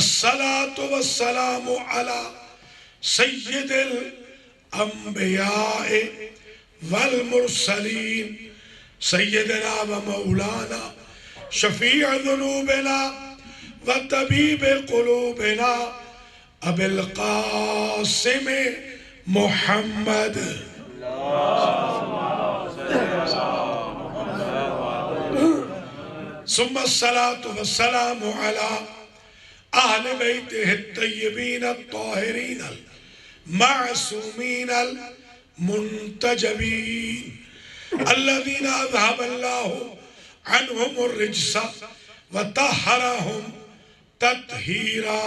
الصلاة والسلام على سید الانبیاء والمرسلین سیدنا و مولانا شفیع ذنوبنا و طبیب قلوبنا ابی القاسم محمد ثم الصلاة والسلام على اہل بیتہ الطیبین الطاہرین المعصومین المنتجبین الذین اذهب اللہ عنہم الرجس وطہرہم تطہیرا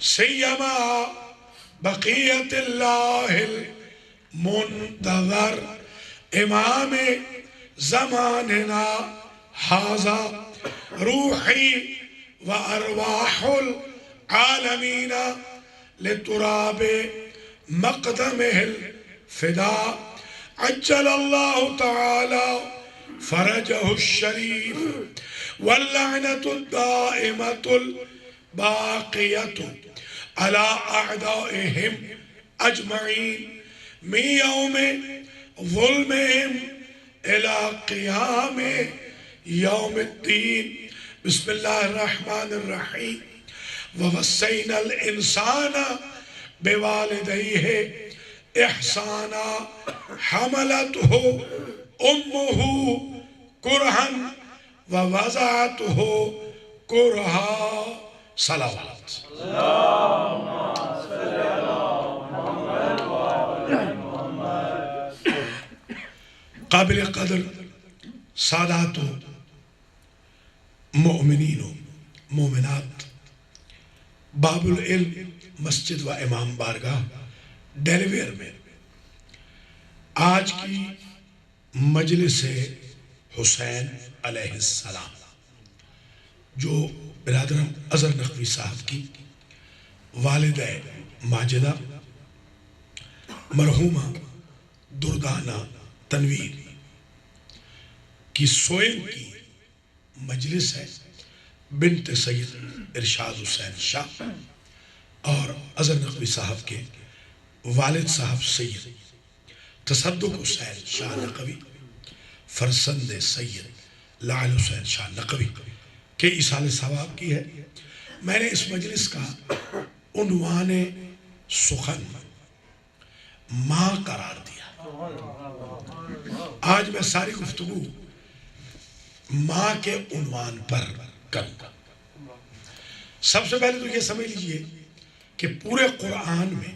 سیما بقیت اللہ المنتظر امام زماننا حاضا روحی و ارواح العالمین لتراب مقدمه الفداء عجل اللہ تعالی فرجه الشریف واللعنة الدائمة الباقية على أعدائهم أجمعين من يوم ظلمهم إلى قيام يوم الدين بسم الله الرحمن الرحيم ووصينا الإنسان بوالديه إحسانا حملته أمه كرها ووضعته كرها صلوات قابل قدر سادات و مؤمنین و مومنات باب العلم مسجد و امام بارگاہ ڈیلیویر میں آج کی مجلس حسین علیہ السلام جو برادرم اظہر نقوی صاحب کی والدہ ماجدہ مرحومہ دردانہ تنویر کی سوئن کی مجلس ہے بنت سید ارشاد حسین شاہ اور اظہر نقوی صاحب کے والد صاحب سید تصدق حسین شاہ نقوی فرزند سید لعل حسین شاہ نقوی کے ایصال ثواب کی ہے. میں نے اس مجلس کا عنوان سخن ماں قرار دیا. آج میں ساری گفتگو ماں کے عنوان پر کروں گا. سب سے پہلے تو یہ سمجھ لیجئے کہ پورے قرآن میں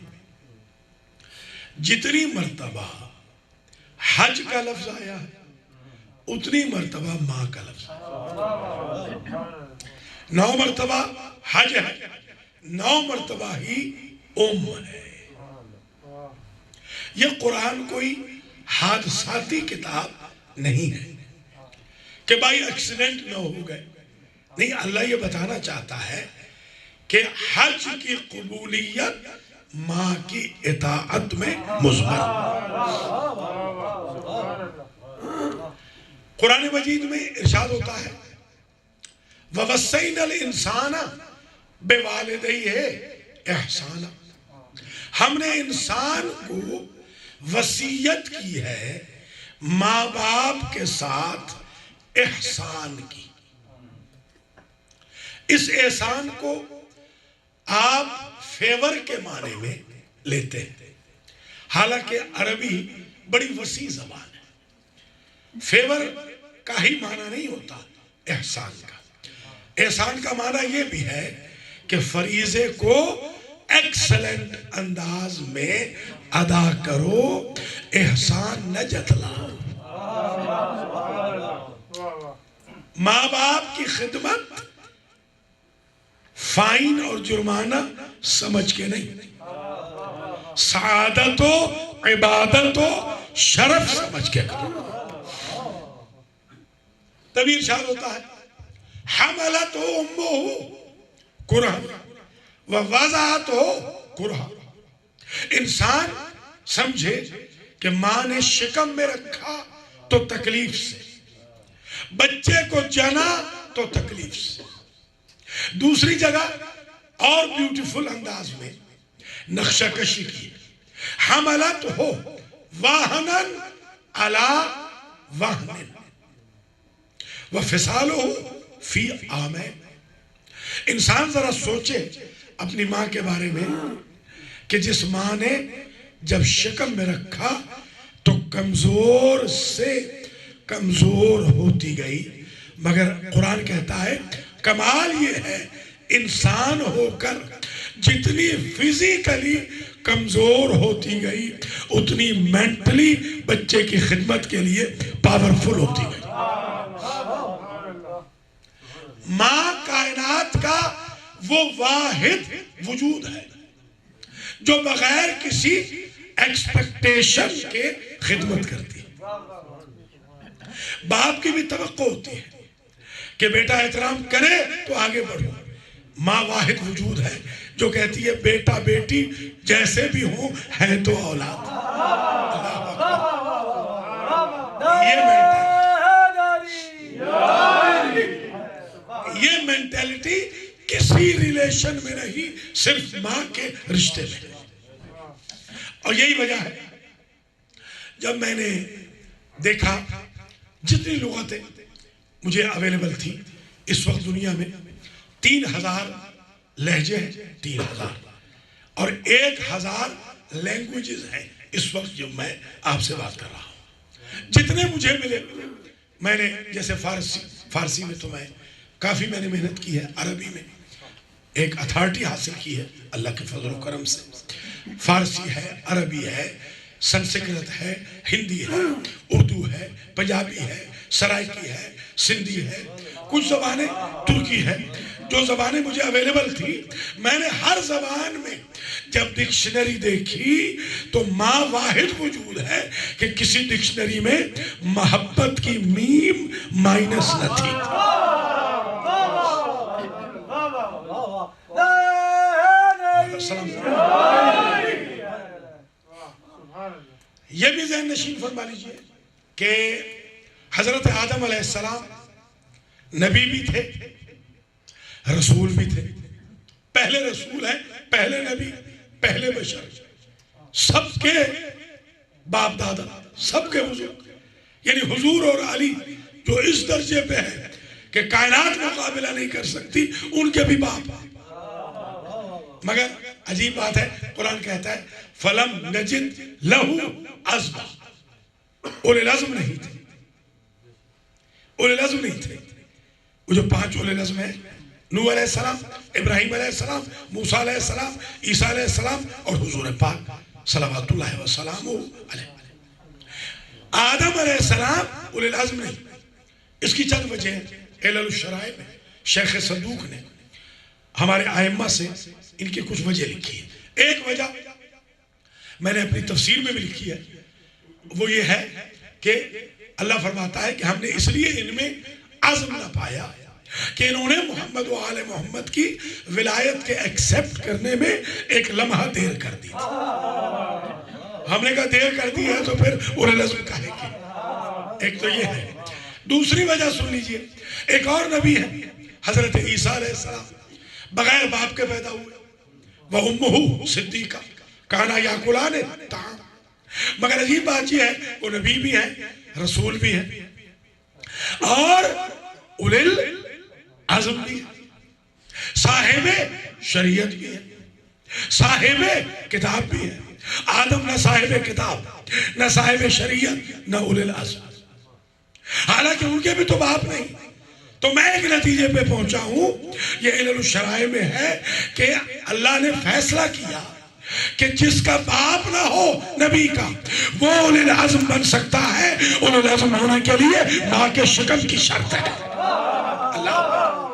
جتنی مرتبہ حج کا لفظ آیا ہے اتنی مرتبہ ماں کا لفظ آیا. 9 مرتبہ حج ہے, 9 مرتبہ ہی ام ہے. یہ قرآن کوئی حادثاتی کتاب نہیں ہے کہ بھائی ایکسیڈنٹ نہ ہو گئے. نہیں, اللہ یہ بتانا چاہتا ہے کہ حج کی قبولیت ماں کی اطاعت میں مضمر. قرآن مجید میں ارشاد ہوتا ہے وَوَصَّيْنَا الْإِنسَانَ بِوَالِدَيْهِ إِحْسَانًا. ہم نے انسان کو وصیت کی ہے ماں باپ کے ساتھ احسان کی. اس احسان کو آپ فیور کے معنی میں لیتے ہیں, حالانکہ عربی بڑی وسیع زبان ہے. فیور کا ہی معنی نہیں ہوتا احسان کا. احسان کا معنی یہ بھی ہے کہ فریضے کو ایکسلنٹ انداز میں ادا کرو, احسان نہ جتلاؤ. ماں باپ کی خدمت فائن اور جرمانہ سمجھ کے نہیں, سعادت و عبادت و شرف سمجھ کے کرو. تبھی ارشاد ہوتا ہے حملتہ امہ کرہا ووضعتہ کرہا. انسان سمجھے کہ ماں نے شکم میں رکھا تو تکلیف سے، بچے کو جنا تو تکلیف سے۔ دوسری جگہ اور بیوٹیفل انداز میں نقشہ کشی کی، حملت ہو واہنن علی وہن وفصالہ فی عامین۔ انسان ذرا سوچے اپنی ماں کے بارے میں کہ جس ماں نے جب شکم میں رکھا تو کمزور سے کمزور ہوتی گئی، مگر قرآن کہتا ہے کمال یہ ہے انسان ہو کر جتنی فزیکلی کمزور ہوتی گئی اتنی مینٹلی بچے کی خدمت کے لیے پاورفل ہوتی گئی۔ ماں کائنات کا وہ واحد وجود ہے جو بغیر کسی ایکسپیکٹیشن کے خدمت کرتی ہے۔ باپ کی بھی توقع ہوتی ہے کہ بیٹا احترام کرے تو آگے بڑھو۔ ماں واحد وجود ہے جو کہتی ہے بیٹا بیٹی جیسے بھی ہوں ہے تو اولاد۔ یہ مینٹیلٹی کسی ریلیشن میں نہیں، صرف ماں کے رشتے میں۔ اور یہی وجہ ہے جب میں نے دیکھا جتنی لغتیں مجھے اویلیبل تھی اس وقت دنیا میں 3000 لہجے ہیں، 3000 اور 1000 لینگویجز ہیں اس وقت جو میں آپ سے بات کر رہا ہوں۔ جتنے مجھے ملے، میں نے جیسے فارسی میں تو میں کافی میں نے محنت کی ہے، عربی میں ایک اتھارٹی حاصل کی ہے اللہ کے فضل و کرم سے، فارسی ہے، عربی ہے، سنسکرت ہے، ہندی ہے، اردو ہے، پنجابی ہے، سرائکی ہے، سندھی ہے، کچھ زبانیں ترکی ہے۔ جو زبانیں مجھے اویلیبل تھی میں نے ہر زبان میں جب ڈکشنری دیکھی تو ماں واحد وجود ہے کہ کسی ڈکشنری میں محبت کی میم مائنس نہ تھی۔ یہ بھی ذہن نشین فرما لیجئے کہ حضرت آدم علیہ السلام نبی بھی تھے، رسول بھی تھے، پہلے رسول ہیں، پہلے نبی، پہلے بشر، سب کے باپ دادا، سب کے حضور، یعنی حضور اور علی جو اس درجے پہ ہے کہ کائنات مقابلہ نہیں کر سکتی، ان کے بھی باپ۔ مگر عجیب بات ہے قرآن کہتا ہے فَلَمْ نَجِدْ لَهُ عَزْمًا، اولِ العزم نہیں تھے، اولِ العزم نہیں تھے۔ وہ جو 5 اولِ العزم ہیں، نوح علیہ السلام، ابراہیم علیہ السلام، موسیٰ علیہ السلام، عیسیٰ علیہ السلام اور حضور پاک صلوات اللہ وسلام علیہ۔ آدم علیہ السلام اولِ العزم نہیں۔ اس کی چند وجہ ہیں، علل الشرائع میں شیخ صدوق نے ہمارے ائمہ سے ان کی کچھ وجہ لکھی ہے۔ ایک وجہ میں نے اپنی تفسیر میں بھی لکھی ہے، وہ یہ ہے کہ اللہ فرماتا ہے کہ ہم نے اس لیے ان میں عزم نہ پایا کہ انہوں نے محمد و آل محمد کی ولایت کے ایکسپٹ کرنے میں ایک لمحہ دیر کر دی تھی۔ ہم نے کہا دیر کر دی ہے تو پھر اولِ العزم کہے گی۔ ایک تو یہ ہے۔ دوسری وجہ سن لیجئے، ایک اور نبی ہے حضرت عیسیٰ علیہ السلام، بغیر باپ کے پیدا ہوئے، وَأُمُّهُ صِدِّيقَةٌ كَانَا يَأْكُلَانِ الطَّعَامَ۔ مگر عجیب بات یہ ہے وہ نبی بھی ہیں، رسول بھی ہیں اور اولِ العزم بھی ہیں، صاحب شریعت بھی ہیں، صاحب کتاب بھی ہیں۔ آدم نہ صاحب کتاب، نہ صاحب شریعت، نہ اولِ العزم، حالانکہ ان کے بھی تو باپ نہیں۔ تو میں ایک نتیجے پہ پہنچا ہوں، یہ علل الشرائع میں ہے کہ اللہ نے فیصلہ کیا کہ جس کا باپ نہ ہو نبی کا وہ اولِ العزم بن سکتا ہے۔ اولِ العزم ہونے کے لیے ماں کے شکم کی شرط ہے۔ اللہ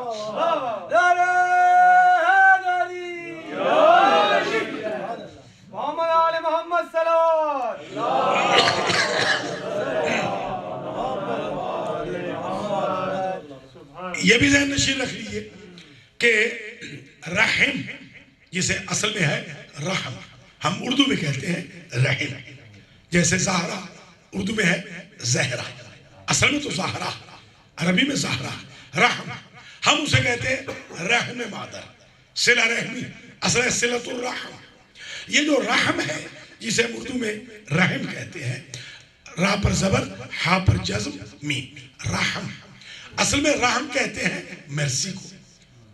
یہ بھی ذہن نشین رکھ لیجئے کہ رحم جسے اصل میں ہے رحم، ہم اردو میں کہتے ہیں رحم، جیسے زہرا اردو میں ہے زہرا۔ اصل میں تو زہرا، عربی میں زہرا، رحم، ہم اسے کہتے ہیں رحم مادر، صلہ رحمی، اصل ہے صلۃ الرحم۔ یہ جو رحم ہے جسے اردو میں رحم کہتے ہیں، را پر زبر، ہا پر جزم، میم، رحم، اصل میں رحم کہتے ہیں مرسی کو،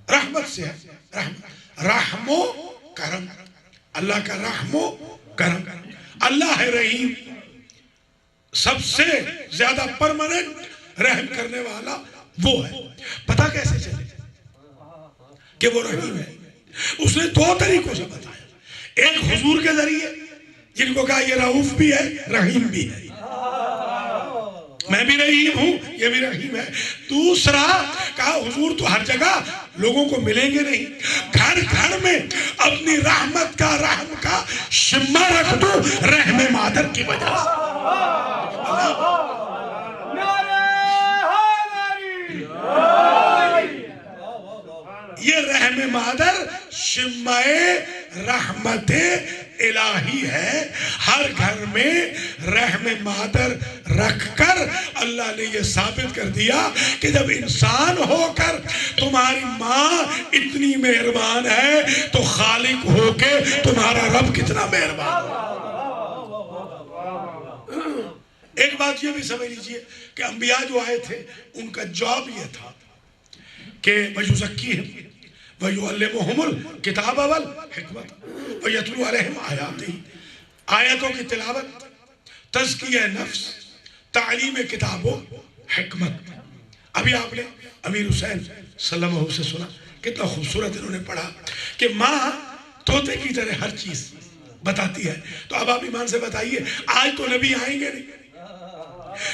رحمت سے ہے، رحم و کرم، اللہ کا رحم و کرم، اللہ ہے رحیم، سب سے زیادہ پرماننٹ رحم کرنے والا وہ ہے۔ پتہ کیسے چلے کہ وہ رحیم ہے؟ اس نے دو طریقوں سے بتایا، ایک حضور کے ذریعے جن کو کہا یہ رؤوف بھی ہے رحیم بھی ہے، میں بھی رحیم ہوں یہ بھی رحیم ہے۔ دوسرا کہا حضور تو ہر جگہ لوگوں کو ملیں گے نہیں، گھر گھر میں اپنی رحمت کا، رحم کا شمع رکھ دو رحم مادر کی وجہ سے۔ یہ رحم مادر شمع رحمت الہی ہے، ہر گھر میں رحم مادر رکھ کر اللہ نے یہ ثابت کر دیا کہ جب انسان ہو کر تمہاری ماں اتنی مہربان ہے تو خالق ہو کے تمہارا رب کتنا مہربان ہے۔ ایک بات یہ بھی سمجھ لیجئے کہ انبیاء جو آئے تھے ان کا جواب یہ تھا کہ وَيُزَكِّيهِمْ وَيُعَلِّمُهُمُ الْكِتَابَ وَالْحِكْمَةَ وَيَتْلُو عَلَيْهِمْ آیَاتِهِ، آیتوں کی تلاوت، تزکیہ نفس، تعلیم کتاب و حکمت۔ ابھی آپ نے امیر حسین صلی اللہ علیہ وسلم سے سنا، کتنا خوبصورت انہوں نے پڑھا کہ ماں طوطے کی طرح ہر چیز بتاتی ہے۔ تو اب آپ ایمان سے بتائیے آج تو نبی آئیں گے نہیں،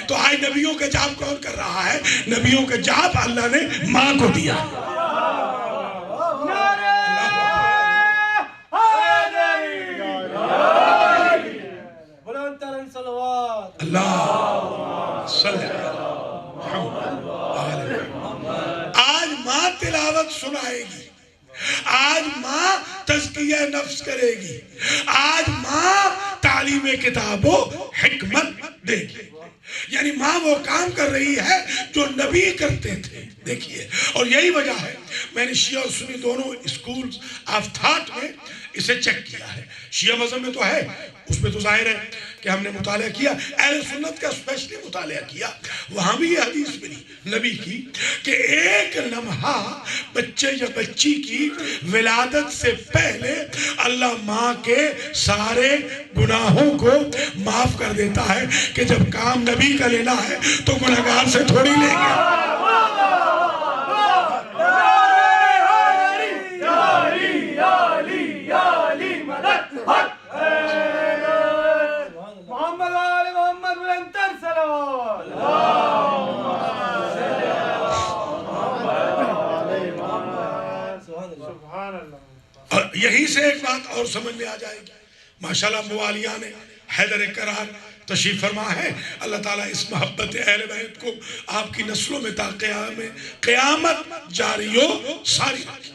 تو آج نبیوں کا جاب کون کر رہا ہے؟ نبیوں کا جاب اللہ نے ماں کو دیا۔ اللہ صلی آج ماں تلاوت سنائے گی، آج ماں تزکیہ نفس کرے گی، آج ماں تعلیم کتاب و حکمت دے گی۔ یعنی ماں وہ کام کر رہی ہے جو نبی کرتے تھے، دیکھیے۔ اور یہی وجہ ہے میں نے شیعہ اور سنی دونوں اسکولز آف تھاٹ میں اسے چیک کیا ہے۔ شیعہ مذہب میں تو ہے، اس میں تو ظاہر ہے کہ ہم نے مطالعہ کیا، اہل سنت کا اسپیشلی مطالعہ کیا، وہاں بھی یہ حدیث ملی نبی کی کہ ایک لمحہ بچے یا بچی کی ولادت سے پہلے اللہ ماں کے سارے گناہوں کو معاف کر دیتا ہے کہ جب کام نبی کا لینا ہے تو گناہگار سے تھوڑی لیں گے۔ اور یہی سے ایک بات اور سمجھ میں آ جائے گی، ماشاءاللہ موالیان حیدر کرار تشریف فرما ہے، اللہ تعالیٰ اس محبت اہل بیت کو آپ کی نسلوں میں تا قیامت جاری ہو ساری رکھے۔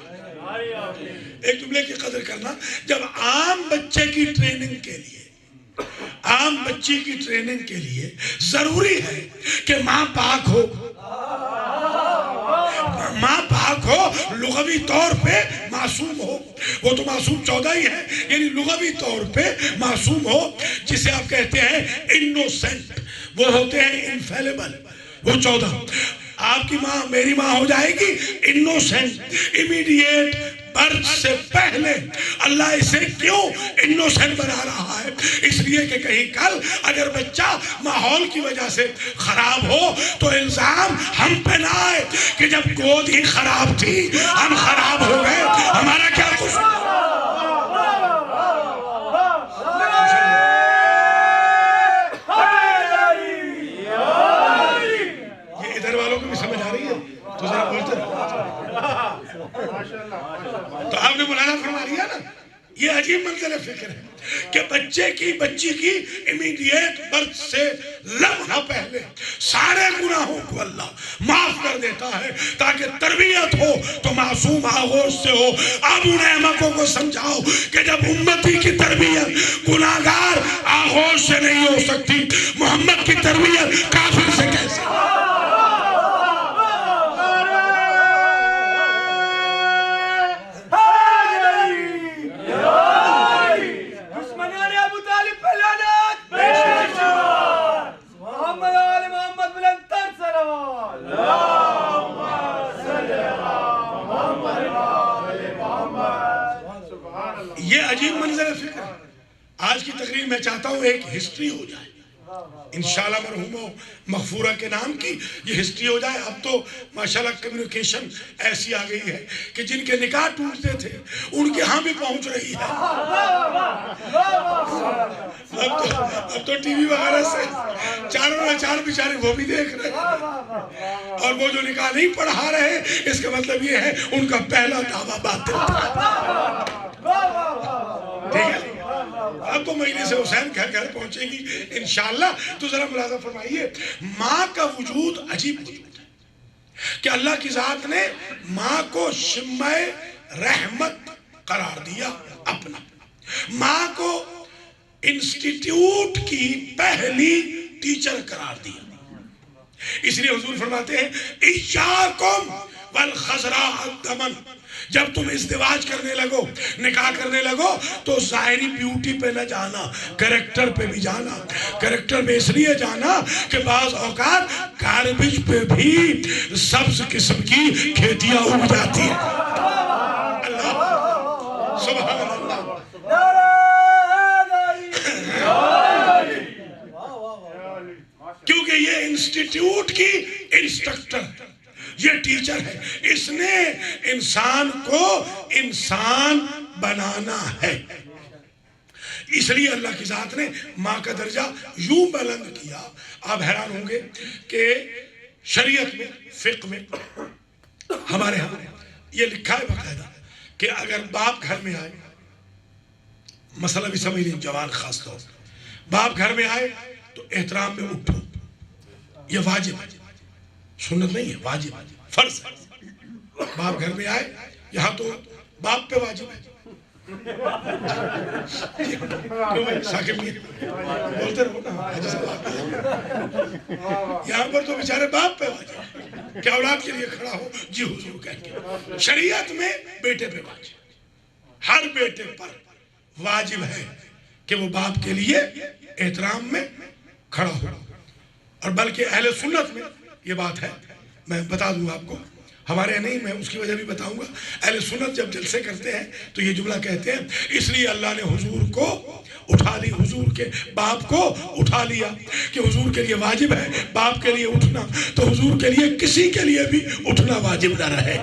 ایک جملے کی قدر کرنا، جب عام بچے کی ٹریننگ کے لیے، عام بچی کی ٹریننگ کے لیے ضروری ہے کہ ماں پاک ہو، ماں پاک ہو، لغوی طور پہ معصوم ہو، وہ تو معصوم 14 ہی ہے، یعنی لغوی طور پہ معصوم ہو، جسے آپ کہتے ہیں انوسنٹ، وہ ہوتے ہیں انفیلیبل، وہ 14۔ آپ کی ماں میری ماں ہو جائے گی انوسنٹ، امیڈیٹ برتھ سے پہلے۔ اللہ اسے کیوں انوسنٹ بنا رہا ہے؟ اس لیے کہ کہیں کل اگر بچہ ماحول کی وجہ سے خراب ہو تو الزام ہم پہ نہ آئے کہ جب گود ہی خراب تھی ہم خراب ہو گئے، ہمارا کیا قصور؟ یہ ادھر والوں کو بھی سمجھ آ رہی ہے تو ذرا بولتے رہو۔ تو آپ نے مولانا فرما لیا نا، یہ عجیب منظر فکر ہے کہ بچی کی امیڈیٹ برتھ سے لمحہ پہلے سارے گناہوں کو اللہ معاف کر دیتا ہے تاکہ تربیت ہو تو معصوم آغوش سے ہو. اب ان احمقوں کو سمجھاؤ کہ جب امتی کی تربیت گناہگار آغوش سے نہیں ہو سکتی، محمد کی تربیت کافر سے کیسے؟ یہ عجیب منظر فکر ہے. آج کی تقریر میں چاہتا ہوں ایک ہسٹری ہو جائے انشاءاللہ مرحومہ مغفورہ کے نام کی یہ ہسٹری ہو جائے. اب تو ماشاءاللہ کمیونیکیشن ایسی آ گئی ہے کہ جن کے نکاح ٹوٹتے تھے ان کے ہاں بھی پہنچ رہی ہے. اب تو ٹی وی وغیرہ سے چاروں میں چار بیچارے وہ بھی دیکھ رہے ہیں، اور وہ جو نکاح نہیں پڑھا رہے اس کا مطلب یہ ہے ان کا پہلا دعویٰ باطل تھا. ٹھیک ہے، اب تو مجلس حسین گھر گھر پہنچے گی انشاءاللہ. تو ذرا ملاحظہ فرمائیے، ماں کا وجود عجیب وجود ہے کہ اللہ کی ذات نے ماں کو شمع رحمت قرار دیا اپنا. ماں کو انسٹیٹیوٹ کی پہلی ٹیچر قرار دیا. اس لیے حضور فرماتے ہیں ایاکم والخضراء الدمن. جب تم ازدواج کرنے لگو، نکاح کرنے لگو، تو ظاہری بیوٹی پہ نہ جانا، کریکٹر پہ بھی جانا. کریکٹر میں اس لیے جانا کہ بعض اوقات گاربیج پہ بھی سبز قسم کی کھیتیاں اگ جاتی ہیں. اللہ سبحان اللہ. کیونکہ یہ انسٹیٹیوٹ کی انسٹرکٹر، یہ ٹیچر ہے. اس نے انسان کو انسان بنانا ہے. اس لیے اللہ کی ذات نے ماں کا درجہ یوں بلند کیا. آپ حیران ہوں گے کہ شریعت میں، فقہ میں ہمارے ہاں یہ لکھا ہے باقاعدہ کہ اگر باپ گھر میں آئے، مسئلہ بھی سمجھ لیں جوان خاص طور، باپ گھر میں آئے تو احترام میں اٹھو. یہ واجب ہے، سنت نہیں ہے، واجب ہے، فرض ہے. باپ گھر میں آئے، یہاں تو باپ پہ واجب ہے. کیوں بھائی ثاقب نہیں بولتے رہو نا، یہاں پر تو بیچارے باپ پہ واجب کہ اولاد کے لیے کھڑا ہو جی حضور کہہ کے. شریعت میں بیٹے پہ واجب، ہر بیٹے پر واجب ہے کہ وہ باپ کے لیے احترام میں کھڑا ہو. اور بلکہ اہل سنت میں یہ بات ہے، میں بتا دوں آپ کو، ہمارے نہیں، میں اس کی وجہ بھی بتاؤں گا. اہل سنت جب جلسے کرتے ہیں تو یہ جملہ کہتے ہیں اس لیے اللہ نے حضور کو اٹھا لی، حضور کے باپ کو اٹھا لیا کہ حضور کے لیے واجب ہے باپ کے لیے اٹھنا، تو حضور کے لیے کسی کے لیے بھی اٹھنا واجب نہ رہے.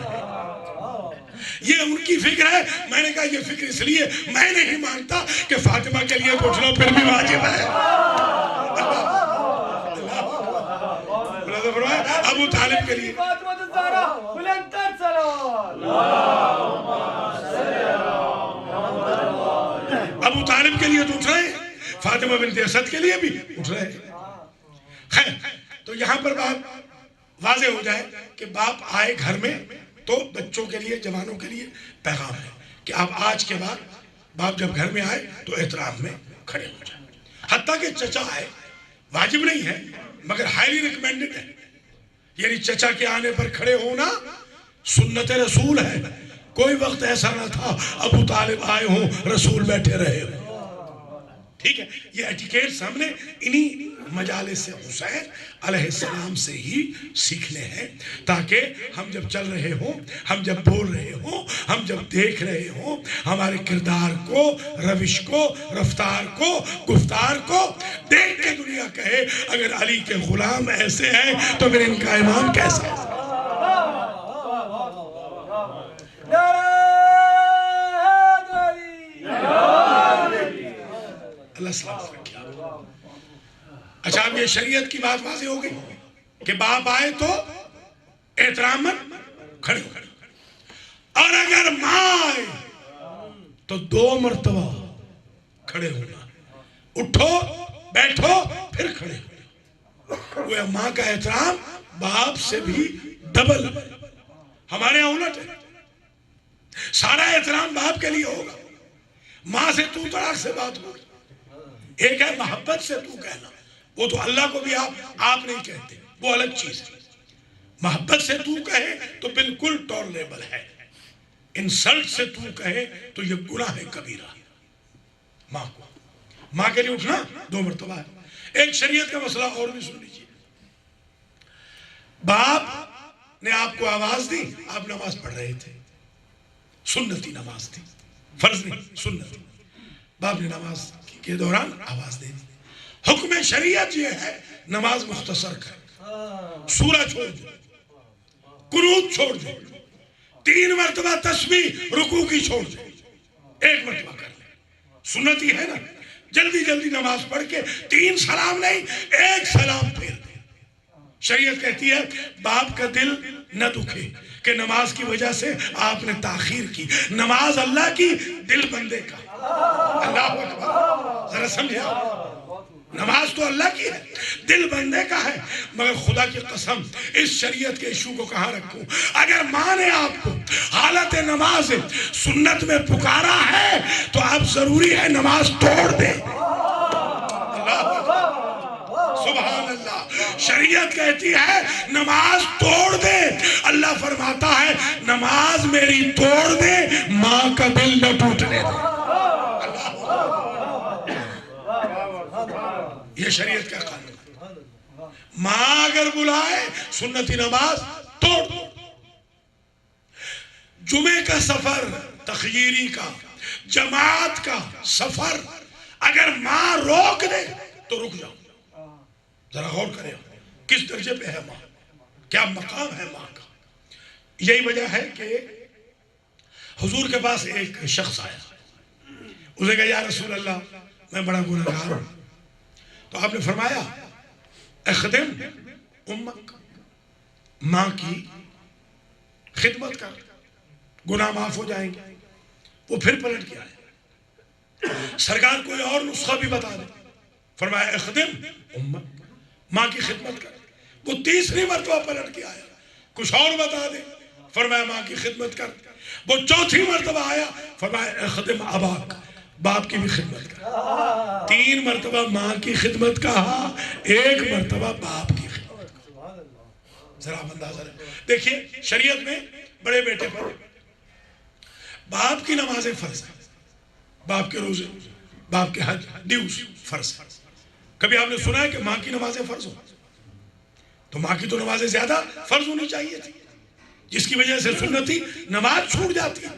یہ ان کی فکر ہے. میں نے کہا یہ فکر اس لیے میں نہیں مانتا کہ فاطمہ کے لیے اٹھنا پھر بھی واجب ہے. ابو طالب کے لیے، ابو طالب کے لیے تو اٹھ رہے ہیں، فاطمہ بنت اسد کے لیے بھی اٹھ رہے ہیں. خیر، تو یہاں پر بات واضح ہو جائے کہ باپ آئے گھر میں تو بچوں کے لیے، جوانوں کے لیے پیغام ہے کہ آپ آج کے بعد باپ جب گھر میں آئے تو احترام میں کھڑے ہو جائیں. حتیٰ کہ چچا آئے، واجب نہیں ہے مگر ہائیلی ریکمینڈڈ ہے. یعنی چچا کے آنے پر کھڑے ہونا سنت رسول ہے. کوئی وقت ایسا نہ تھا ابو طالب آئے ہوں رسول بیٹھے رہے ہوں. ٹھیک ہے، یہ ایٹیکیٹس ہم نے انہی مجالس حسین علیہ السلام سے ہی سیکھنے ہیں، تاکہ ہم جب چل رہے ہوں، ہم جب بول رہے ہوں، ہم جب دیکھ رہے ہوں، ہمارے کردار کو، روش کو، رفتار کو، گفتار کو دیکھ کے دنیا کہے اگر علی کے غلام ایسے ہیں تو پھر ان کا امام کیسا ہے. اللہ سلامت رکھے. اچھا، اب یہ شریعت کی بات واضح ہو گئی کہ باپ آئے تو احتراماً کھڑے ہو. اور اگر ماں آئے تو 2 مرتبہ کھڑے ہونا، اٹھو بیٹھو پھر کھڑے ہو۔ وہ ماں کا احترام باپ سے بھی ڈبل۔ ہمارے یہاں الٹ ہے، سارا احترام باپ کے لیے ہوگا، ماں سے تو تڑاک سے بات ہوگی۔ ایک ہے محبت سے تو کہنا، وہ تو اللہ کو بھی آپ نہیں کہتے، وہ الگ چیز ہے۔ محبت سے تو کہے تو بالکل ٹالریبل ہے، انسلٹ سے تو کہے تو یہ گناہ ہے کبیرہ۔ ماں کو، ماں کے لیے اٹھنا 2 مرتبہ ہے۔ ایک شریعت کا مسئلہ اور بھی سن لیجیے۔ باپ نے آپ کو آواز دی، آپ نماز پڑھ رہے تھے، سنتی نماز تھی، فرض نہیں سنت، باپ نے نماز کے دوران آواز دے دی۔ حکم شریعت یہ ہے نماز مختصر کر، سورہ چھوڑ دو، قنوت چھوڑ دو، 3 مرتبہ تسبیح رکوع کی چھوڑ دو، 1 مرتبہ کر لیں، سنتی ہے نا۔ جلدی جلدی نماز پڑھ کے 3 سلام نہیں، 1 سلام پھیر دیں۔ شریعت کہتی ہے باپ کا دل نہ دکھے کہ نماز کی وجہ سے آپ نے تاخیر کی۔ نماز اللہ کی، دل بندے کا۔ اللہ اکبر، ذرا سمجھا، نماز تو اللہ کی ہے، دل بندے کا ہے۔ مگر خدا کی قسم اس شریعت کے ایشو کو کہاں رکھوں؟ اگر ماں نے آپ کو حالت نماز سنت میں پکارا ہے تو آپ ضروری ہے نماز توڑ دیں۔ سبحان اللہ، شریعت کہتی ہے نماز توڑ دے۔ اللہ فرماتا ہے نماز میری توڑ دے، ماں کا دل نہ ٹوٹنے دے۔ یہ شریعت کا قانون ہے۔ ماں اگر بلائے سنتی نماز توڑ دو۔ جمعے کا سفر، تخییری کا، جماعت کا سفر اگر ماں روک دے تو رک جاؤ۔ ذرا غور کریں کس درجے پہ ہے ماں، کیا مقام ہے ماں کا۔ یہی وجہ ہے کہ حضور کے پاس ایک شخص آیا، اسے کہا یا رسول اللہ میں بڑا گناہگار ہوں۔ تو آپ نے فرمایا اخدم امک، ماں کی خدمت کر، گناہ معاف ہو جائیں گے۔ وہ پھر پلٹ کے آئے، سرکار کوئی اور نسخہ بھی بتا دے، فرمایا اخدم امک، ماں کی خدمت کر۔ وہ 3ری مرتبہ پلٹ کے آیا، کچھ اور بتا دے، فرمایا ماں کی خدمت کر۔ وہ 4تھی مرتبہ آیا، فرمایا اخدم اباک، باپ کی بھی خدمت کر۔ 3 مرتبہ ماں کی خدمت کہا، 1 مرتبہ باپ کی خدمت کہا۔ ذرا اندازہ دیکھیے شریعت میں بڑے بیٹے پر باپ کی نمازیں فرض ہیں، باپ کے روزے، باپ کے حج، ڈیوز فرض ہیں۔ کبھی آپ نے سنا ہے کہ ماں کی نمازیں فرض ہو؟ تو ماں کی تو نمازیں زیادہ فرض ہونی چاہیے تھی، جس کی وجہ سے سنتی نماز چھوٹ جاتی ہے۔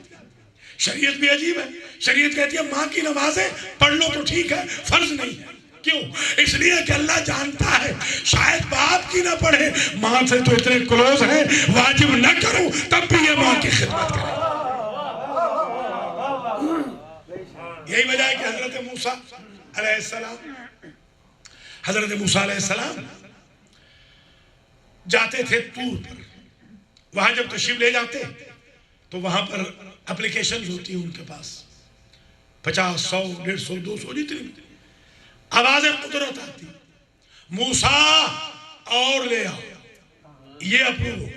شریعت بھی عجیب ہے، شریعت کہتی ہے ماں کی نمازیں پڑھ لو تو ٹھیک ہے، فرض نہیں ہے۔ کیوں؟ اس لیے کہ اللہ جانتا ہے شاید باپ کی نہ پڑھے، ماں سے تو اتنے کلوز ہیں، واجب نہ کروں تب بھی یہ ماں کی خدمت کرے۔ یہی وجہ ہے کہ حضرت موسیٰ علیہ السلام جاتے تھے طور پر، وہاں جب تشریف لے جاتے تو وہاں پر اپلیکیشنز ہوتی ہیں ان کے پاس، 50 100 150 200 جتنی آواز قدرت آتی، موسیٰ اور لے آؤ، یہ اپروو ہو۔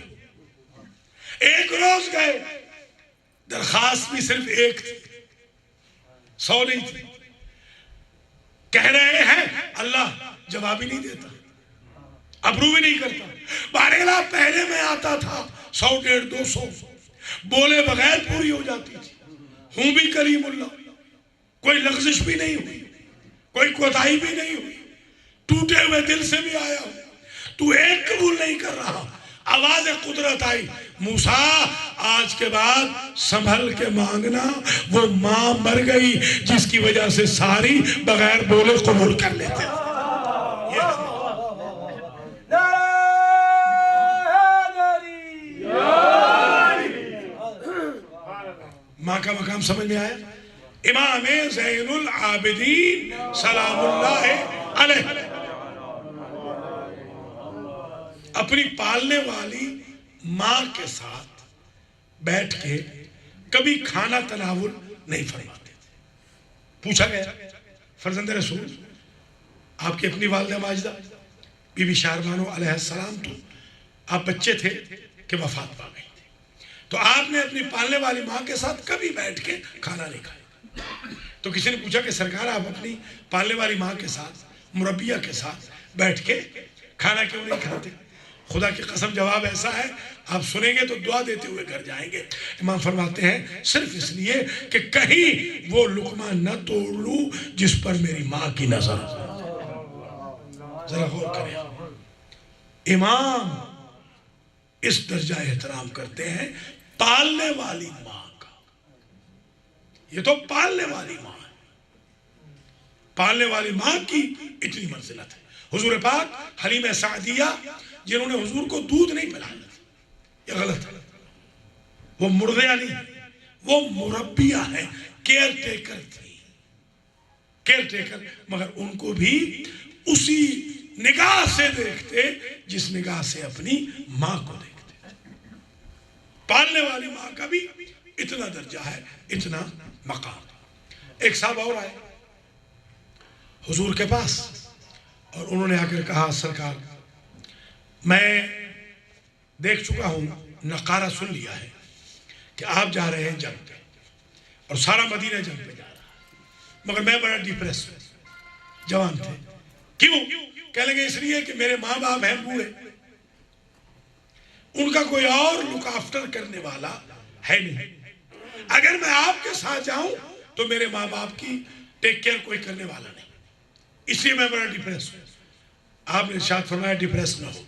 ایک روز گئے، درخواست بھی صرف ایک تھی، 100 نہیں تھی۔ کہہ رہے ہیں اللہ جواب ہی نہیں دیتا، اپروو ہی نہیں کرتا۔ بارہلا پہلے میں آتا تھا 100 150 200، بولے بغیر پوری ہو جاتی تھی۔ ہوں بھی کریم اللہ، کوئی لغزش بھی نہیں ہوئی، کوئی کوتاہی بھی نہیں ہوئی، ٹوٹے ہوئے دل سے بھی آیا ہو، تو ایک قبول نہیں کر رہا۔ آواز قدرت آئی، موسیٰ آج کے بعد سنبھل کے مانگنا، وہ ماں مر گئی جس کی وجہ سے ساری بغیر بولے قبول کر لیتے ہیں۔ ماں کا مقام سمجھ میں آیا؟ امام زین العابدین سلام اللہ علیہ اپنی پالنے والی ماں کے ساتھ بیٹھ کے کبھی کھانا تناول نہیں فرماتے، پوچھا گیا فرزند رسول آپ کی اپنی والدہ ماجدہ بی بی شہربانو علیہ السلام تو آپ بچے تھے کہ وفات پا گئی تھی، تو آپ نے اپنی پالنے والی ماں کے ساتھ کبھی بیٹھ کے کھانا نہیں کھایا۔ تو کسی نے پوچھا کہ سرکار آپ اپنی پالنے والی ماں کے ساتھ مربیہ کے ساتھ بیٹھ کے کھانا کیوں نہیں کھاتے؟ خدا کی قسم جواب ایسا ہے آپ سنیں گے تو دعا دیتے ہوئے گھر جائیں گے۔ امام فرماتے ہیں صرف اس لیے کہ کہیں وہ لقمہ نہ توڑ لوں جس پر میری ماں کی نظر۔ ذرا غور کریں، امام اس درجہ احترام کرتے ہیں پالنے والی ماں کا۔ یہ تو پالنے والی ماں ہے، پالنے والی ماں کی اتنی منزلت ہے۔ حضور پاک حلیمہ سعدیہ جنہوں نے حضور کو دودھ نہیں پلایا، یہ غلط ہے، وہ مرضیہ نہیں، وہ مربیہ ہے، کیئر ٹیکر تھی، کیئر ٹیکر، مگر ان کو بھی اسی نگاہ سے دیکھتے جس نگاہ سے اپنی ماں کو دیکھتے۔ پالنے والی ماں کا بھی اتنا درجہ ہے، اتنا مقام۔ ایک صاحب اور آئے حضور کے پاس اور انہوں نے آ کر کہا سرکار میں دیکھ چکا ہوں، نقارہ سن لیا ہے کہ آپ جا رہے ہیں جنگ پہ اور سارا مدینہ جنگ پہ جا رہا ہے، مگر میں بڑا ڈپریس ہوں۔ جوان تھے، کیوں؟ کہہ لیں گے اس لیے کہ میرے ماں باپ ہیں بوڑھے، ان کا کوئی اور لک آفٹر کرنے والا ہے نہیں، اگر میں آپ کے ساتھ جاؤں تو میرے ماں باپ کی ٹیک کیئر کوئی کرنے والا نہیں، اس لیے میں بڑا ڈپریس ہوں۔ آپ نے ارشاد فرمایا ڈپریس نہ ہو،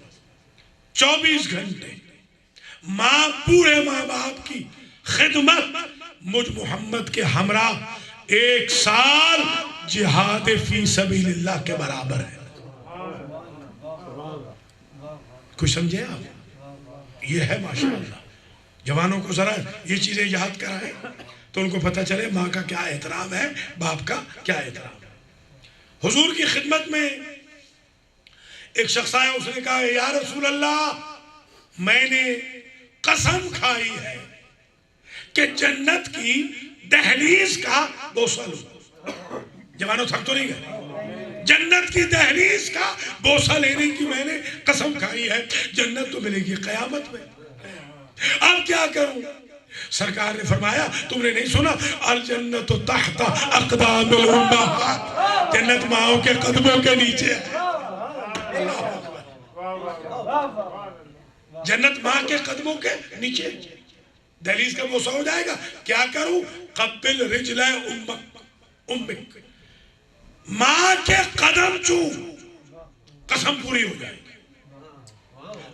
24 گھنٹے ماں بوڑھے ماں باپ کی خدمت مجھ محمد کے ہمراہ 1 سال جہاد فی سبیل اللہ کے برابر ہے۔ کچھ سمجھے آپ؟ یہ ہے ماشاءاللہ۔ جوانوں کو ذرا یہ چیزیں یاد کرائیں تو ان کو پتہ چلے ماں کا کیا احترام ہے، باپ کا کیا احترام ہے۔ حضور کی خدمت میں ایک شخص آیا، اس نے کہا یا رسول اللہ میں نے قسم کھائی ہے کہ جنت کی دہلیز کا بوسہ لوں۔ جوانوں تھک تو نہیں گئے؟ جنت کی دہلیز کا بوسہ لینے کی میں نے قسم کھائی ہے، جنت تو ملے گی قیامت میں، اب کیا کروں؟ سرکار نے فرمایا تم نے نہیں سنا الجنت تحت اقدام الامہات، جنت ماؤں کے قدموں کے نیچے ہے۔ جنت ماں کے قدموں کے نیچے، دہلیز کا بوسہ ہو جائے گا، کیا کروں؟ قبل رجل امک، ماں کے قدم چو، قسم پوری ہو جائے گی۔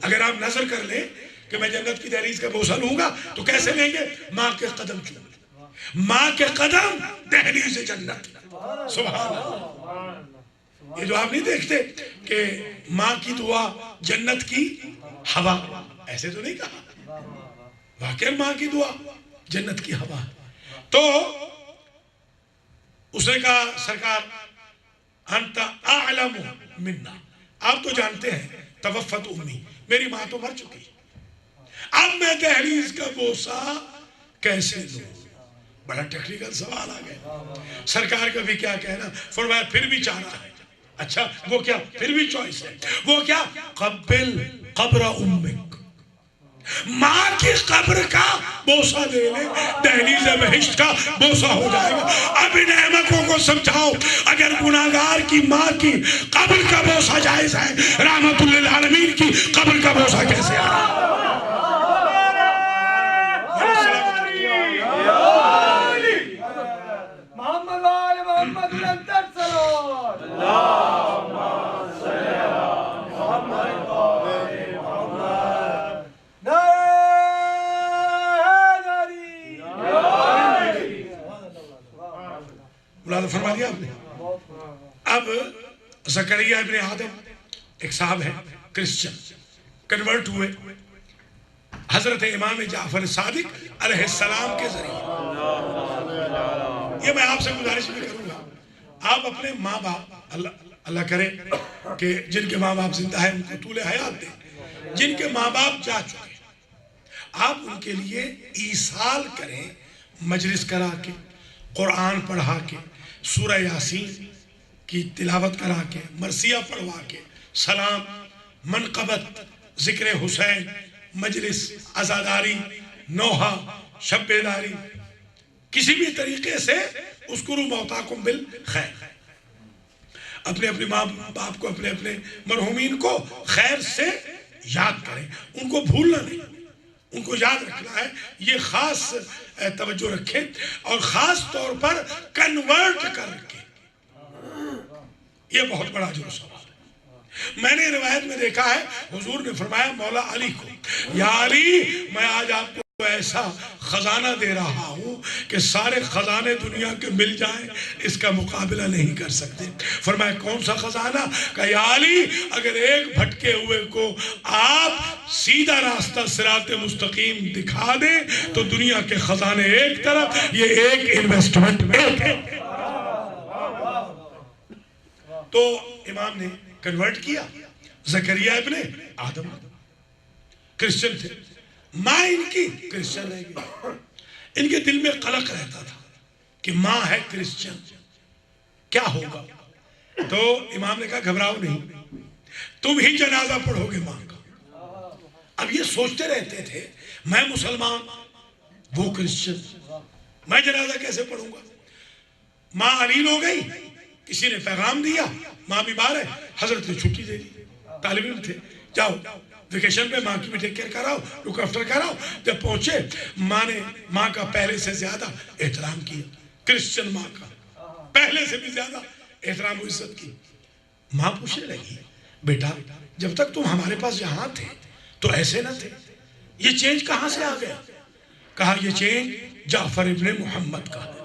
اگر آپ نظر کر لیں کہ میں جنت کی دہلیز کا بوسہ لوں گا تو کیسے لیں گے؟ ماں کے قدم چو، ماں کے قدم دہلیز جنت۔ سبحان اللہ۔ یہ جو آپ نہیں دیکھتے کہ ماں کی دعا جنت کی ہوا، ایسے تو نہیں کہا، واقعی ماں کی دعا جنت کی ہوا۔ تو اس نے کہا سرکار انت اعلم منا، آپ تو جانتے ہیں توفت امی، میری ماں تو مر چکی، اب میں دہلیز کا بوسہ کیسے لوں؟ بڑا ٹیکنیکل سوال آ گیا۔ سرکار کا بھی کیا کہنا، فرمایا پھر بھی چارہ ہے۔ اچھا وہ کیا؟ پھر بھی چوائس ہے، وہ کیا؟ قبل قبر امک، ماں کی قبر کا بوسہ لے لے، دہلیز بہشت کا بوسہ ہو جائے گا۔ اب ان احمقوں کو سمجھاؤ اگر گناہگار کی ماں کی قبر کا بوسہ جائز ہے، رحمت للعالمین کی قبر کا بوسہ کیسے آ رہا ہے؟ فرما دیا آپ نے۔ اب زکریا ابن آدم ایک صاحب ہے کرسچن، کنورٹ ہوئے حضرت امام جعفر صادق علیہ السلام کے ذریعے۔ یہ میں آپ سے گزارش بھی کروں گا، آپ اپنے ماں باپ، اللہ کرے کہ جن کے ماں باپ زندہ ہیں ان کو طول حیات دیں، جن کے ماں باپ جا چکے آپ ان کے لیے ایصال کریں، مجلس کرا کے، قرآن پڑھا کے، سورہ یاسین کی تلاوت کرا کے، مرثیہ پڑھوا کے، سلام، منقبت، ذکر حسین، مجلس، عزاداری، نوحہ، شب بیداری، کسی بھی طریقے سے اذکروا موتاکم بالخیر، اپنے اپنے ماں باپ کو، اپنے اپنے مرحومین کو خیر سے یاد کریں، ان کو بھولنا نہیں، ان کو یاد رکھنا ہے، یہ خاص توجہ رکھیں، اور خاص طور پر کنورٹ کر کے، یہ بہت بڑا جو سوال ہے۔ میں نے روایت میں دیکھا ہے حضور نے فرمایا مولا علی کو، یا علی میں آج آپ کو ایسا خزانہ دے رہا ہوں کہ سارے خزانے دنیا کے مل جائیں اس کا مقابلہ نہیں کر سکتے۔ فرمایا کون سا خزانہ؟ کہ یا علی اگر ایک بھٹکے ہوئے کو آپ سیدھا راستہ صراط مستقیم دکھا دیں تو دنیا کے خزانے ایک طرف، یہ ایک انویسٹمنٹ ایک ہے۔ تو امام نے کنورٹ کیا۔ زکریا ابن آدم کرسچن تھے، ماں ان کی کرسچن رہ گئی، ان کے دل میں قلق رہتا تھا کہ ماں ہے کرسچن، کیا ہوگا؟ تو امام نے کہا گھبراؤ نہیں، تم ہی جنازہ پڑھو گے ماں کا۔ اب یہ سوچتے رہتے تھے میں مسلمان وہ کرسچن، میں جنازہ کیسے پڑھوں گا؟ ماں علیم ہو گئی، کسی نے پیغام دیا ماں بیمار ہے، حضرت نے چھٹی دے دی، طالب علم تھے، جاؤ ویکیشن پہ ماں کی بھی ٹیک کیئر کراؤ، لک آفٹر کراؤ۔ جب پہنچے ماں نے ماں کا پہلے سے زیادہ احترام کیا، کرسچن ماں کا پہلے سے بھی زیادہ احترام و عزت کی۔ ماں پوچھنے لگی بیٹا جب تک تم ہمارے پاس یہاں تھے تو ایسے نہ تھے، یہ چینج کہاں سے آ گیا؟ کہا یہ چینج جعفر ابن محمد کا ہے،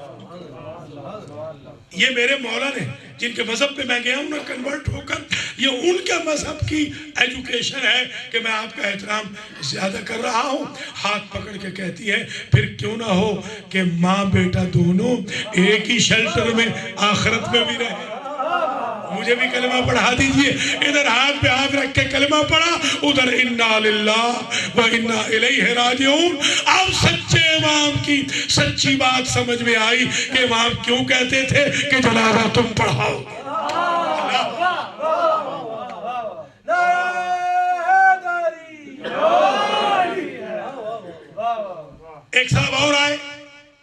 یہ میرے مولا نے جن کے مذہب پہ میں گیا ہوں نا کنورٹ ہو کر، یہ ان کے مذہب کی ایجوکیشن ہے کہ میں آپ کا احترام زیادہ کر رہا ہوں۔ ہاتھ پکڑ کے کہتی ہے پھر کیوں نہ ہو کہ ماں بیٹا دونوں ایک ہی شیلٹر میں آخرت میں بھی رہے، مجھے بھی کلمہ پڑھا دیجئے۔ ادھر ہاتھ پہ ہاتھ رکھ کے کلمہ پڑھا، ادھر انا للہ و انا الیہ راجعون۔ اب سچے امام کی سچی بات سمجھ میں آئی کہ امام کیوں کہتے تھے کہ جنازہ تم پڑھاؤ۔ ایک صاحب اور آئے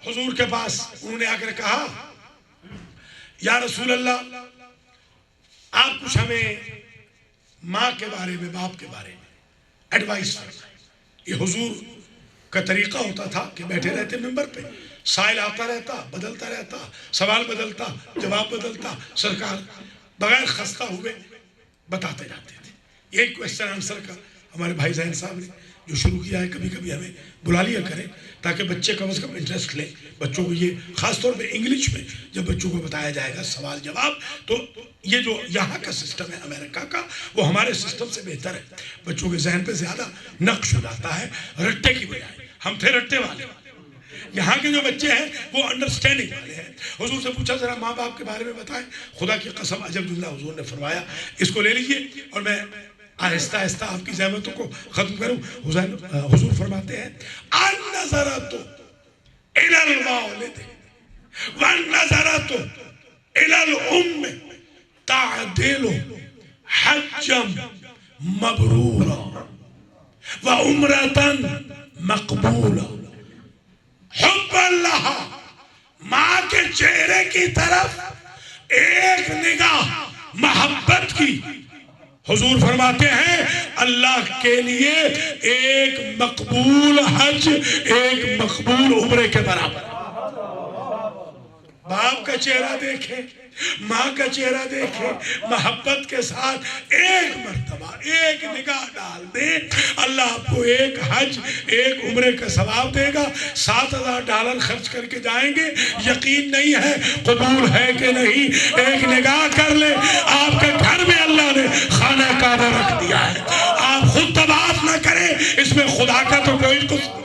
حضور کے پاس، انہوں نے آ کر کہا یا رسول اللہ آپ کچھ ہمیں ماں کے بارے میں، باپ کے بارے میں ایڈوائس فرمائیں۔ یہ حضور کا طریقہ ہوتا تھا کہ بیٹھے رہتے منبر پہ، سائل آتا رہتا، بدلتا رہتا، سوال بدلتا، جواب بدلتا، سرکار بغیر خستہ ہوئے بتاتے جاتے تھے۔ یہ کویسچن آنسر کا ہمارے بھائی زین صاحب نے جو شروع کیا ہے، کبھی کبھی ہمیں بلا لیا کریں تاکہ بچے کم از کم انٹرسٹ لیں بچوں کو۔ یہ خاص طور پہ انگلش میں جب بچوں کو بتایا جائے گا سوال جواب، تو یہ جو یہاں کا سسٹم ہے امریکہ کا، وہ ہمارے سسٹم سے بہتر ہے، بچوں کے ذہن پہ زیادہ نقش ہو جاتا ہے رٹے کی بجائے۔ ہم تھے رٹے والے، یہاں کے جو بچے ہیں وہ انڈرسٹینڈنگ والے ہیں۔ حضور سے پوچھا ذرا ماں باپ کے بارے میں بتائیں، خدا کی قسم عجب جملہ حضور نے فرمایا، اس کو لے لیجئے اور میں آہستہ آہستہ آپ کی زحمتوں کو ختم کروں۔ حضور فرماتے ہیں النظرۃ الی الوالد والنظرۃ الی الام تعدل حجا مبرورا وعمرة مقبولا۔ حب اللہ، ماں کے چہرے کی طرف ایک نگاہ محبت کی، حضور فرماتے ہیں اللہ کے لیے ایک مقبول حج ایک مقبول عمرے کے برابر۔ باپ کا چہرہ دیکھیں، ماں کا چہرہ دیکھیں، محبت کے ساتھ ایک مرتبہ ایک نگاہ ڈال دیں، اللہ آپ کو ایک حج ایک عمرے کا ثواب دے گا۔ $7,000 خرچ کر کے جائیں گے، یقین نہیں ہے قبول ہے کہ نہیں، ایک نگاہ کر لیں، آپ کے گھر میں اللہ نے خانہ کعبہ رکھ دیا ہے۔ آپ خود طواف نہ کریں، اس میں خدا کا تو کوئی قصور نہیں۔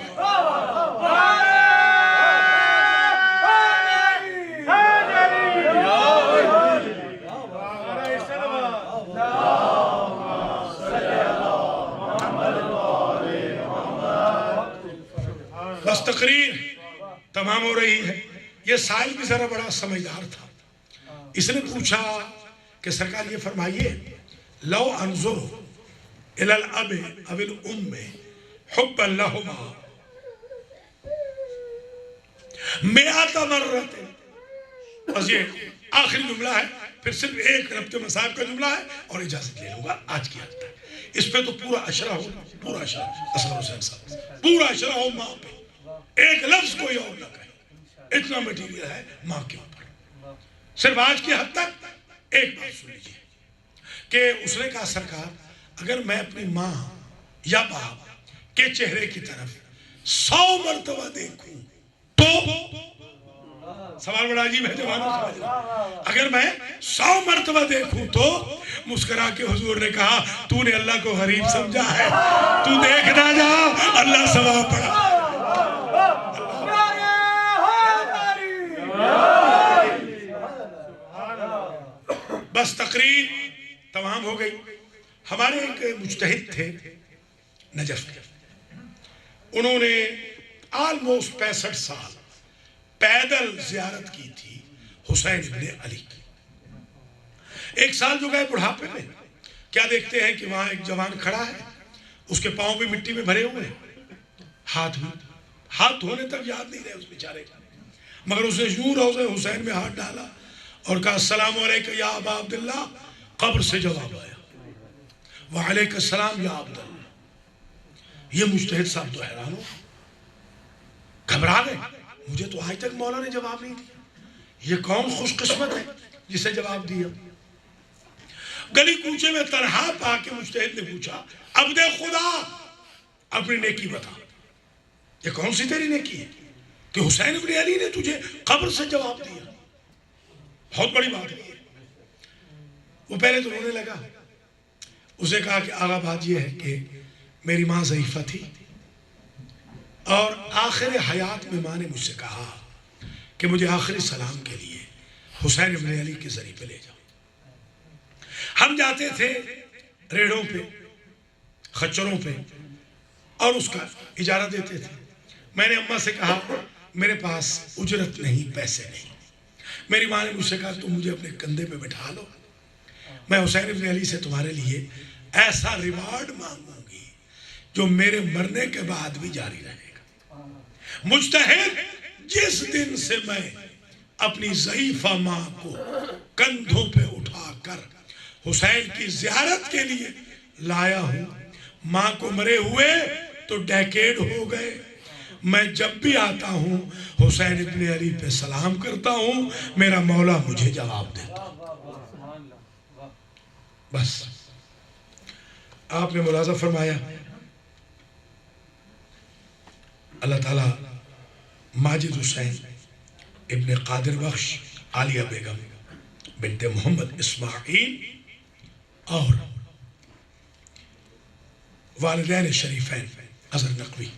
بس تقریر تمام ہو رہی ہے۔ یہ سائل بھی ذرا بڑا سمجھدار تھا، اس نے پوچھا کہ سرکار یہ فرمائیے لو انظر الی الاب او الام حبا لہما مئات مرت، بس یہ آخری جملہ ہے، پھر صرف ایک ربط مصائب کا جملہ ہے اور اجازت لے لوں گا آج کی حد تک۔ اس پہ تو پورا اشرا ہو، پورا اشرا اصغر حسین صاحب پورا اشرا ہو ماں پہ، ایک لفظ کوئی اور نہ کہے، اتنا مٹیریل ہے ماں کے اوپر۔ صرف آج کی حد تک ایک بات سن لیجیے کہ اس نے کہا سرکار اگر میں اپنی ماں یا باپ کے چہرے کی طرف 100 مرتبہ دیکھوں تو، سوال بڑا عجیب ہے جوانوں سمجھ رہے، اگر میں 100 مرتبہ دیکھوں تو مسکرا کے حضور نے کہا تو نے اللہ کو غریب سمجھا ہے، تو دیکھنا جا اللہ ثواب پڑا۔ بس تقریر تمام ہو گئی۔ ہمارے ایک مجتہد تھے نجف کے، انہوں نے آلموسٹ 65 سال پیدل زیارت کی تھی حسین ابن علی کی۔ ایک سال جو گئے بڑھاپے میں، کیا دیکھتے ہیں کہ وہاں ایک جوان کھڑا ہے، اس کے پاؤں بھی مٹی میں بھرے ہوئے ہیں، ہاتھ دھونے تک یاد نہیں رہے اس بیچارے کا، مگر اس نے یوں روضہ حسین میں ہاتھ ڈالا اور کہا السلام علیکم یا ابا عبداللہ، قبر سے جواب آیا وعلیکم السلام یا عبداللہ۔ یہ مجتہد صاحب تو حیران ہو، گھبرا گئے، مجھے تو آج تک مولا نے جواب نہیں دیا، یہ کون خوش قسمت ہے جسے جواب دیا۔ گلی کوچے میں تنہا پا کے مجتہد نے پوچھا عبد خدا اپنی نیکی بتا، یہ کون سی تیری نیکی ہے کہ حسین ابن علی نے تجھے قبر سے جواب دیا؟ بہت بڑی بات ہے۔ وہ پہلے تو رونے لگا، اسے کہا کہ آغا بات یہ ہے کہ میری ماں ضعیفہ تھی اور آخر حیات میں ماں نے مجھ سے کہا کہ مجھے آخری سلام کے لیے حسین ابن علی کے ذریعے پہ لے جاؤ۔ ہم جاتے تھے ریڑوں پہ، خچروں پہ، اور اس کا اجارہ دیتے تھے۔ میں نے اماں سے کہا میرے پاس اجرت نہیں، پیسے نہیں۔ میری ماں نے مجھ سے کہا تم مجھے اپنے کندھے پہ بٹھا لو، میں حسین ابن علی سے تمہارے لیے ایسا ریوارڈ مانگوں گی جو میرے مرنے کے بعد بھی جاری رہے گا۔ مجتہد جس دن سے میں اپنی ضعیفہ ماں کو کندھوں پہ اٹھا کر حسین کی زیارت کے لیے لایا ہوں، ماں کو مرے ہوئے تو ڈیکیڈ ہو گئے، میں جب بھی آتا ہوں حسین ابن علی پہ سلام کرتا ہوں، میرا مولا مجھے جواب دیتا۔ بس آپ نے ملاحظہ فرمایا اللہ تعالیٰ ماجد حسین ابن قادر بخش، عالیہ بیگم بنت محمد اسماعیل اور والدین شریفین اظہر نقوی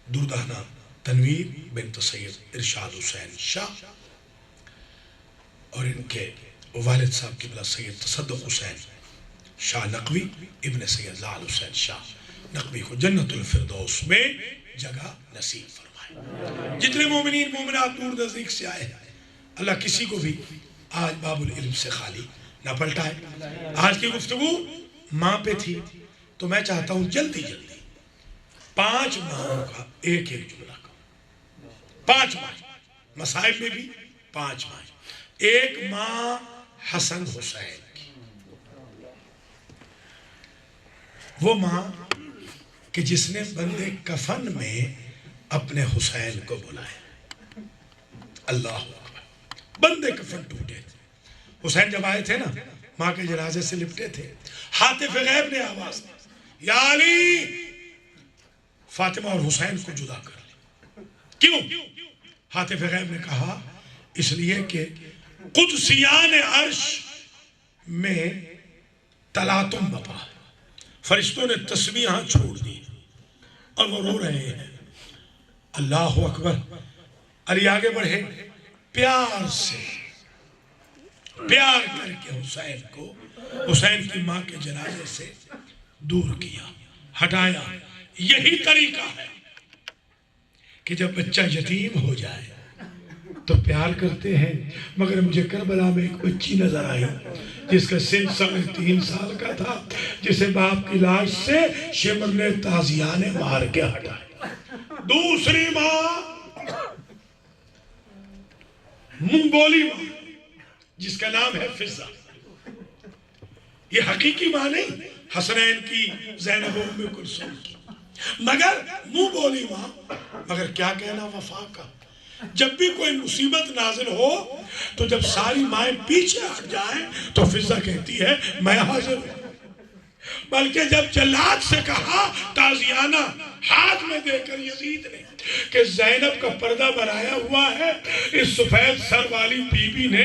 دردانہ تنویر بنت سید ارشاد حسین شاہ اور ان کے والد صاحب قبلہ سید تصدق حسین شاہ نقوی ابن سید لال حسین شاہ نقوی کو جنت الفردوس میں جگہ نصیب فرمائے۔ جتنے مومنین مومنات دور نزدیک سے آئے ہیں، اللہ کسی کو بھی آج باب العلم سے خالی نہ پلٹائے۔ آج کی گفتگو ماں پہ تھی، تو میں چاہتا ہوں جلدی 5 ماہوں کا ایک جملہ کا، 5 ماہ مصائب میں بھی 5 ماہ۔ ایک ماں حسن حسین کی، وہ ماں کہ جس نے بندے کفن میں اپنے حسین کو بلایا۔ اللہ اکبر، بندے کفن ٹوٹے تھے، حسین جب آئے تھے نا ماں کے جنازے سے لپٹے تھے، حاطف غیب نے آواز دی یا علی فاطمہ اور حسین کو جدا کر لے۔ کیوں؟ حاطف غیب نے کہا اس لیے کہ قدسیان عرش میں تلاطم بپا، فرشتوں نے تسبیحاں چھوڑ دی اور وہ رو رہے ہیں۔ اللہ اکبر۔ علی آگے بڑھے، پیار سے پیار کر کے حسین کو حسین کی ماں کے جنازے سے دور کیا، ہٹایا۔ یہی طریقہ ہے کہ جب بچہ یتیم ہو جائے تو پیار کرتے ہیں، مگر مجھے کربلا میں ایک بچی نظر آئی جس کا سن 3.5 سال کا تھا، جسے باپ کی لاش سے شمر نے تازیانے مار کے ہٹایا۔ دوسری ماں منہ بولی ماں جس کا نام ہے فضہ، یہ حقیقی ماں نہیں حسنین کی، زینب و ام کلثوم کی، مگر منہ بولی ماں، مگر کیا کہنا وفا کا۔ جب بھی کوئی مصیبت نازل ہو تو جب ساری مائیں پیچھے ہٹ جائیں تو فضہ کہتی ہے میں حاضر ہوں، بلکہ جب جلاد سے کہا تازیانہ ہاتھ میں دے کر یزید نے کہ زینب کا پردہ بنایا ہوا ہے، اس سفید سر والی بی بی نے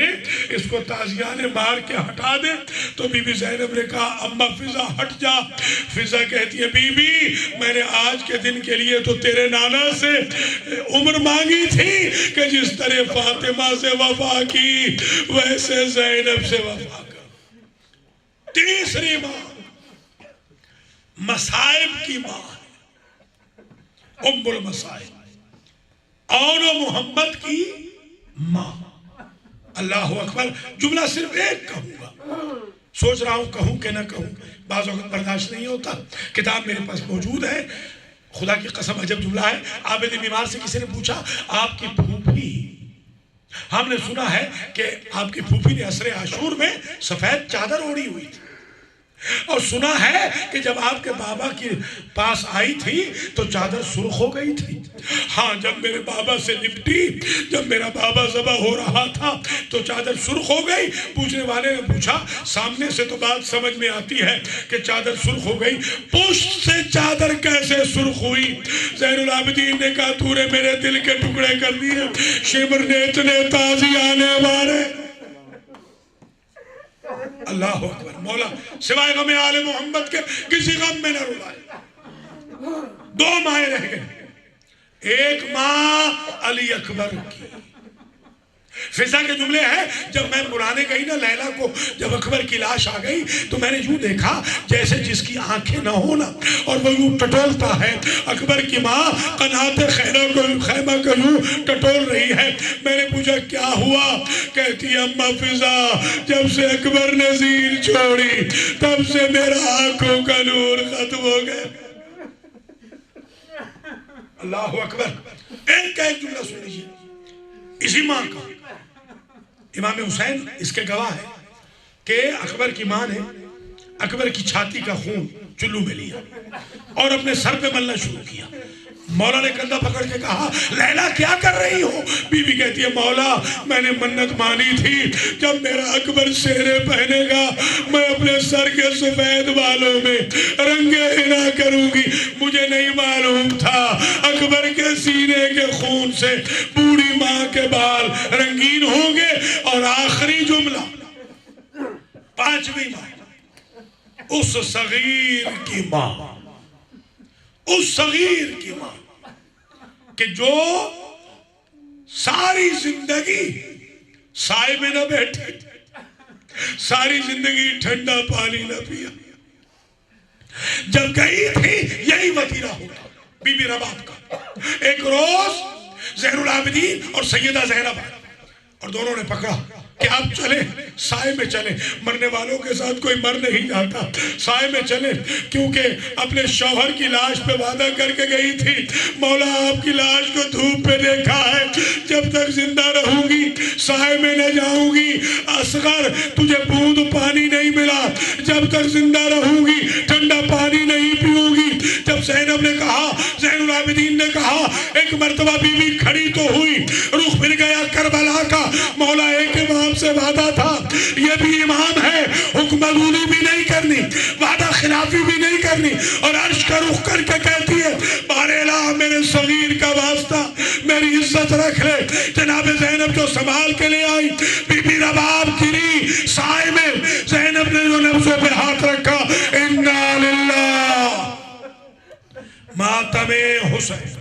اس کو تازیانے مار کے ہٹا دے، تو بی بی زینب نے کہا اماں فضہ ہٹ جا۔ فضہ کہتی ہے بی بی میں نے آج کے دن کے لیے تو تیرے نانا سے عمر مانگی تھی کہ جس طرح فاطمہ سے وفا کی ویسے زینب سے وفا کر۔ تیسری ماں مصائب کی ماں ام المصائب، اور محمد کی ماں۔ اللہ اکبر، جملہ صرف ایک کہوں گا، سوچ رہا ہوں کہوں کہ نہ کہوں، بعض وقت برداشت نہیں ہوتا۔ کتاب میرے پاس موجود ہے، خدا کی قسم عجب جملہ ہے۔ عابد بیمار سے کسی نے پوچھا آپ کی پھوپھی، ہم نے سنا ہے کہ آپ کی پھوپھی نے عصر عاشور میں سفید چادر اوڑھی ہوئی تھی، اور سنا ہے کہ جب آپ کے بابا کے پاس آئی تھی تو چادر سرخ ہو گئی تھی۔ ہاں جب میرے بابا سے لپٹی، جب میرا بابا ذبح ہو رہا تھا تو چادر سرخ ہو گئی۔ پوچھنے والے نے پوچھا سامنے سے تو بات سمجھ میں آتی ہے کہ چادر سرخ ہو گئی، پشت سے چادر کیسے سرخ ہوئی؟ زین العابدین نے کہا تو نے میرے دل کے ٹکڑے کر دیے، شمر نے اتنے تازیانے مارے۔ اللہ اکبر، مولا سوائے غم آل محمد کے کسی غم میں نہ رلائے۔ دو مائیں رہ گئے، ایک ماں علی اکبر کی۔ فضہ کے جملے ہیں جب میں بلانے گئی نا لیلا کو، جب اکبر کی لاش آ گئی تو میں نے یوں دیکھا جیسے جس کی آنکھیں نہ ہونا اور وہ یوں ٹٹولتا ہے۔ اکبر کی ماں قناط خیمہ کو یوں ٹٹول رہی ہے۔ میں نے پوچھا کیا ہوا؟ کہتی ہے اماں فضہ جب سے اکبر نے زین چھوڑی تب سے میرا آنکھوں کا نور ختم ہو گیا۔ اللہ اکبر، ایک جملہ سن لیجیے اسی ماں کا۔ امام حسین اس کے گواہ ہے کہ اکبر کی ماں نے اکبر کی چھاتی کا خون چلو میں لیا اور اپنے سر پہ ملنا شروع کیا۔ مولا نے کندھا پکڑ کے کہا لیلا کیا کر رہی ہو؟ بی بی کہتی ہے مولا میں نے منت مانی تھی جب میرا اکبر سہرے پہنے گا میں اپنے سر کے سفید بالوں میں رنگے حنا کروں گی۔ مجھے نہیں معلوم تھا اکبر کے سینے کے خون سے بوڑھی ماں کے بال رنگین ہوں گے۔ اور آخری جملہ، پانچویں ماں، اس صغیر کی ماں، اس صغیر کی ماں کہ جو ساری زندگی سائے میں نہ بیٹھی، ساری زندگی ٹھنڈا پانی نہ پیا، جب گئی تھی یہی وطیرہ ہوتا بی بی رباب کا۔ ایک روز زین العابدین اور سیدہ زینب اور دونوں نے پکڑا کہ آپ چلیں سائے میں چلیں، مرنے والوں کے ساتھ کوئی مر نہیں جاتا، سائے میں چلیں، کیونکہ اپنے شوہر کی لاش پہ وعدہ کر کے گئی تھی مولا آپ کی لاش کو دھوپ پہ دیکھا ہے، جب تک زندہ رہوں گی سائے میں نہ جاؤں گی۔ اصغر تجھے بوند پانی نہیں ملا، جب تک زندہ رہوں گی ٹھنڈا پانی نہیں پیوں گی۔ جب زینب نے کہا، زین العابدین نے کہا، ایک مرتبہ بی بی کھڑی تو ہوئی، رخ پھر گیا کربلا کا۔ مولا ایک امام سے وعدہ تھا، یہ بھی امام ہے، حکم عدولی بھی نہیں کرنی، وعدہ خلافی بھی نہیں کرنی، اور عرش کا رخ کر کے کہتی ہے بار الہ میرے صغیر کا واسطہ میری عزت رکھ لے۔ جناب زینب جو سنبھال کے لے آئی، بی بی رباب گری سائے میں، زینب نے جو نبزوں پہ ہاتھ رکھا، انا للہ، ماتم حسین۔